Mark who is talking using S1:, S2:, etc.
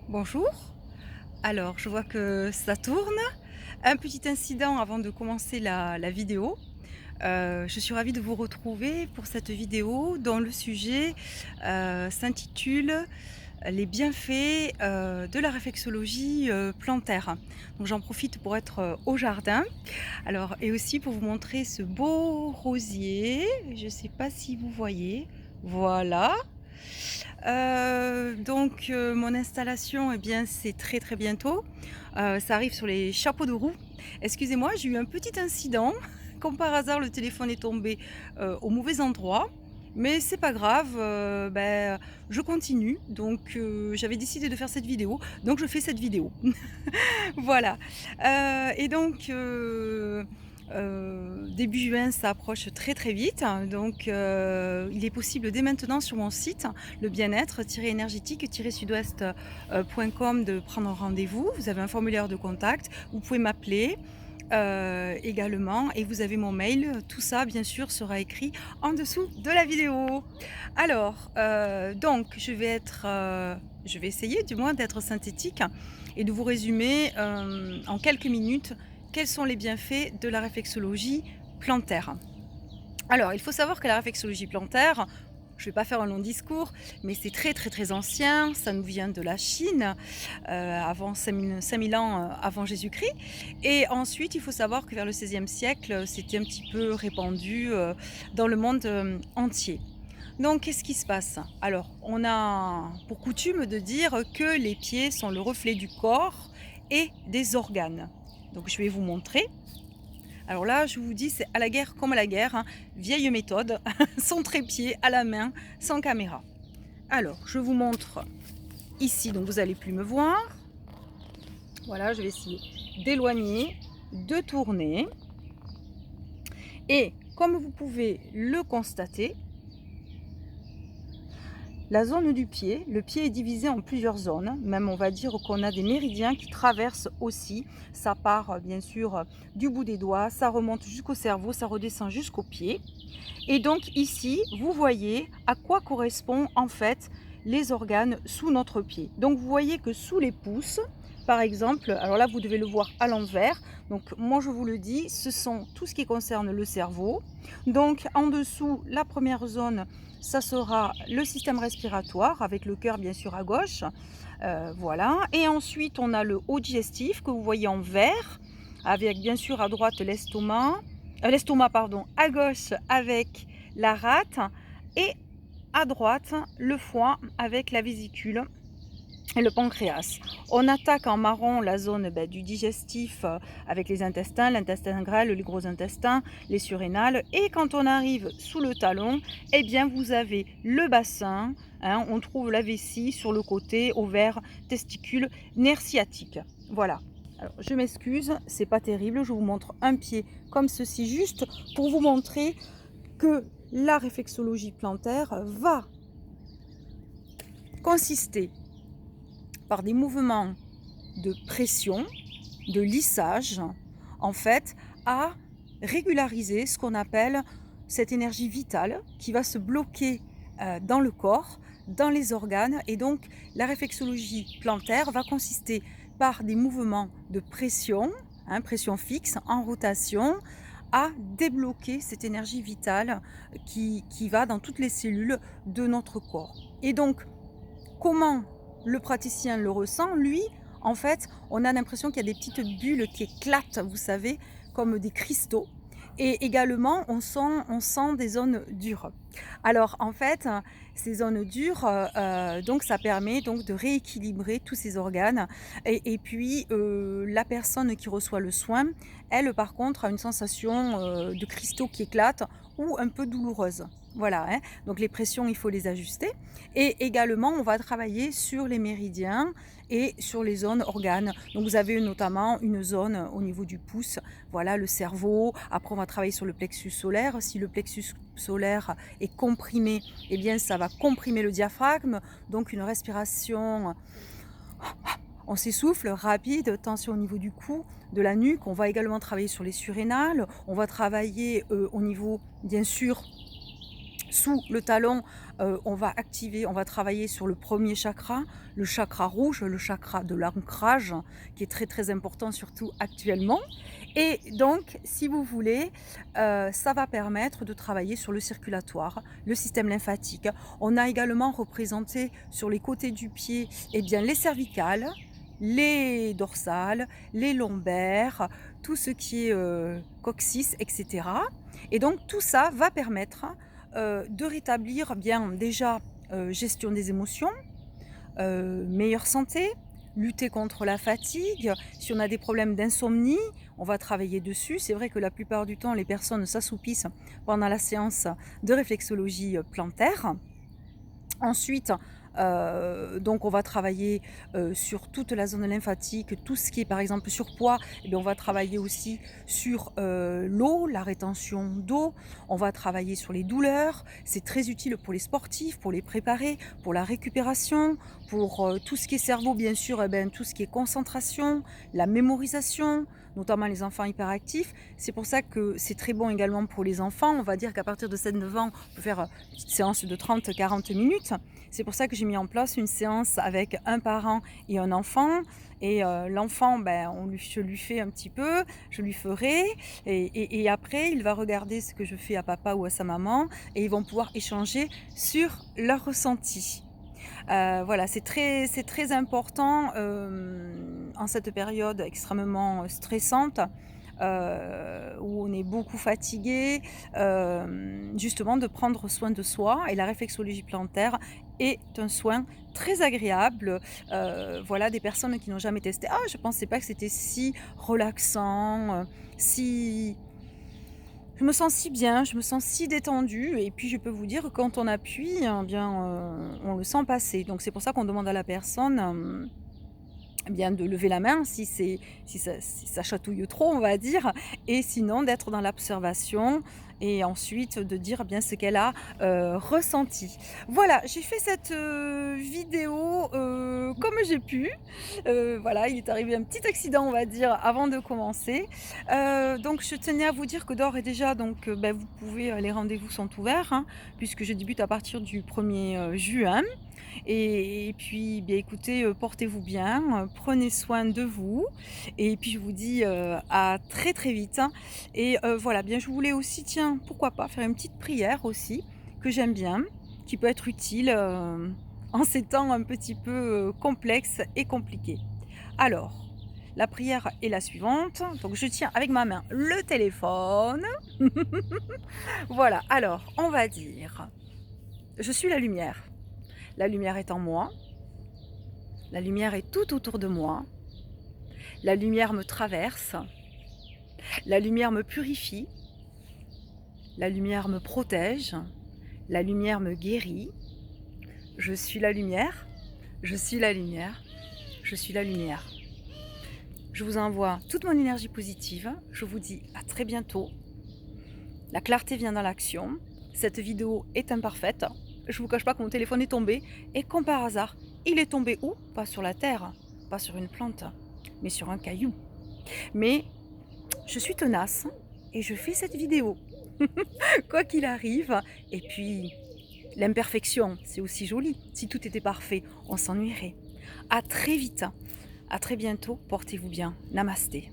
S1: Bonjour, alors je vois que ça tourne. Un petit incident avant de commencer la vidéo. Je suis ravie de vous retrouver pour cette vidéo dont le sujet, s'intitule «Les bienfaits, de la réflexologie, plantaire». Donc j'en profite pour être, au jardin, alors et aussi pour vous montrer ce beau rosier. Je ne sais pas si vous voyez. Voilà. Mon installation, eh bien, c'est très, très bientôt. Ça arrive sur les chapeaux de roue. Excusez-moi, j'ai eu un petit incident. Comme par hasard, le téléphone est tombé, au mauvais endroit, mais c'est pas grave, je continue. J'avais décidé de faire cette vidéo, donc je fais cette vidéo. Voilà, début juin, ça approche très, très vite, il est possible dès maintenant sur mon site, le bien-être-énergétique-sud-ouest, .com de prendre rendez-vous. Vous avez un formulaire de contact, vous pouvez m'appeler, également et vous avez mon mail. Tout ça, bien sûr, sera écrit en dessous de la vidéo. Je vais essayer du moins d'être synthétique et de vous résumer, en quelques minutes, quels sont les bienfaits de la réflexologie plantaire. Alors, il faut savoir que la réflexologie plantaire, je ne vais pas faire un long discours, mais c'est très, très, très ancien. Ça nous vient de la Chine, avant 5000 ans, avant Jésus-Christ. Et ensuite, il faut savoir que vers le XVIe siècle, c'était un petit peu répandu, dans le monde, entier. Donc, qu'est-ce qui se passe? Alors, on a pour coutume de dire que les pieds sont le reflet du corps et des organes. Donc, je vais vous montrer. Alors là, je vous dis, c'est à la guerre comme à la guerre, hein. Vieille méthode, sans trépied, à la main, sans caméra. Alors, je vous montre ici, donc vous n'allez plus me voir. Voilà, je vais essayer d'éloigner, de tourner. Et comme vous pouvez le constater, la zone du pied, le pied est divisé en plusieurs zones, même on va dire qu'on a des méridiens qui traversent aussi. Ça part bien sûr du bout des doigts, ça remonte jusqu'au cerveau, ça redescend jusqu'au pied. Et donc ici, vous voyez à quoi correspondent en fait les organes sous notre pied. Donc vous voyez que sous les pouces, par exemple, alors là vous devez le voir à l'envers, donc moi je vous le dis, ce sont tout ce qui concerne le cerveau. Donc en dessous, la première zone, ça sera le système respiratoire avec le cœur bien sûr à gauche, voilà. Et ensuite on a le haut digestif que vous voyez en vert, avec bien sûr à droite l'estomac pardon, à gauche avec la rate et à droite le foie avec la vésicule et le pancréas. On attaque en marron la zone du digestif, avec les intestins, l'intestin grêle, les gros intestins, les surrénales. Et quand on arrive sous le talon, eh bien vous avez le bassin, hein, on trouve la vessie sur le côté, ovaire, testicule, nerf sciatique. Voilà. Alors, je m'excuse, c'est pas terrible. Je vous montre un pied comme ceci, juste pour vous montrer que la réflexologie plantaire va consister par des mouvements de pression, de lissage, en fait, à régulariser ce qu'on appelle cette énergie vitale qui va se bloquer dans le corps, dans les organes. Et donc, la réflexologie plantaire va consister par des mouvements de pression, hein, pression fixe, en rotation, à débloquer cette énergie vitale qui va dans toutes les cellules de notre corps. Et donc, comment le praticien le ressent? Lui, en fait, on a l'impression qu'il y a des petites bulles qui éclatent, vous savez, comme des cristaux. Et également, on sent des zones dures. Alors, en fait, ces zones dures, donc ça permet donc de rééquilibrer tous ces organes. Et puis, la personne qui reçoit le soin, elle, par contre, a une sensation de cristaux qui éclatent ou un peu douloureuse. Voilà, hein. Donc les pressions, il faut les ajuster. Et également, on va travailler sur les méridiens et sur les zones organes. Donc vous avez notamment une zone au niveau du pouce, voilà, le cerveau. Après, on va travailler sur le plexus solaire. Si le plexus solaire est comprimé, eh bien ça va comprimer le diaphragme. Donc une respiration, on s'essouffle, rapide, tension au niveau du cou, de la nuque. On va également travailler sur les surrénales. On va travailler au niveau, bien sûr, Sous le talon, on va activer, on va travailler sur le premier chakra, le chakra rouge, le chakra de l'ancrage, qui est très, très important, surtout actuellement. Et donc, si vous voulez, ça va permettre de travailler sur le circulatoire, le système lymphatique. On a également représenté sur les côtés du pied, eh bien, les cervicales, les dorsales, les lombaires, tout ce qui est, coccyx et cetera. Et donc tout ça va permettre de rétablir bien déjà, gestion des émotions, meilleure santé, lutter contre la fatigue. Si on a des problèmes d'insomnie, on va travailler dessus. C'est vrai que la plupart du temps, les personnes s'assoupissent pendant la séance de réflexologie, plantaire. Ensuite, donc on va travailler, sur toute la zone lymphatique, tout ce qui est par exemple surpoids, et bien on va travailler aussi sur, l'eau, la rétention d'eau. On va travailler sur les douleurs. C'est très utile pour les sportifs, pour les préparer, pour la récupération, pour, tout ce qui est cerveau bien sûr, et ben, tout ce qui est concentration, la mémorisation, notamment les enfants hyperactifs. C'est pour ça que c'est très bon également pour les enfants. On va dire qu'à partir de 7-9 ans, on peut faire, une petite séance de 30-40 minutes. C'est pour ça que j'ai mis en place une séance avec un parent et un enfant. Et l'enfant, ben, je lui fais un petit peu, je lui ferai, et après, il va regarder ce que je fais à papa ou à sa maman, et ils vont pouvoir échanger sur leur ressenti. Voilà, c'est très important en cette période extrêmement stressante, où on est beaucoup fatigué, justement de prendre soin de soi. Et la réflexologie plantaire est un soin très agréable. Voilà, des personnes qui n'ont jamais testé: «Ah, je pensais pas que c'était si relaxant, si je me sens si bien, je me sens si détendue», et puis je peux vous dire que quand on appuie, eh bien, on le sent passer. Donc c'est pour ça qu'on demande à la personne, eh bien de lever la main si ça chatouille trop, on va dire, et sinon d'être dans l'observation et ensuite de dire bien ce qu'elle a, ressenti. Voilà, j'ai fait cette, vidéo, comme j'ai pu. Voilà, il est arrivé un petit accident, on va dire, avant de commencer. Donc je tenais à vous dire que d'ores et déjà donc, bah, vous pouvez, les rendez-vous sont ouverts, hein, puisque je débute à partir du 1er juin. Et puis, bien écoutez, portez-vous bien, prenez soin de vous, et puis je vous dis, à très, très vite, hein. Et voilà, bien je voulais aussi, tiens, pourquoi pas faire une petite prière aussi, que j'aime bien, qui peut être utile, en ces temps un petit peu, complexes et compliqués. Alors, la prière est la suivante, donc je tiens avec ma main le téléphone. Voilà, alors on va dire: «Je suis la lumière. La lumière est en moi. La lumière est tout autour de moi. La lumière me traverse. La lumière me purifie. La lumière me protège. La lumière me guérit. Je suis la lumière. Je suis la lumière. Je suis la lumière». Je vous envoie toute mon énergie positive. Je vous dis à très bientôt. La clarté vient dans l'action. Cette vidéo est imparfaite. Je vous cache pas que mon téléphone est tombé, et comme par hasard, il est tombé où? Pas sur la terre, pas sur une plante, mais sur un caillou. Mais je suis tenace et je fais cette vidéo, quoi qu'il arrive. Et puis, l'imperfection, c'est aussi joli. Si tout était parfait, on s'ennuierait. À très vite, à très bientôt, portez-vous bien. Namasté.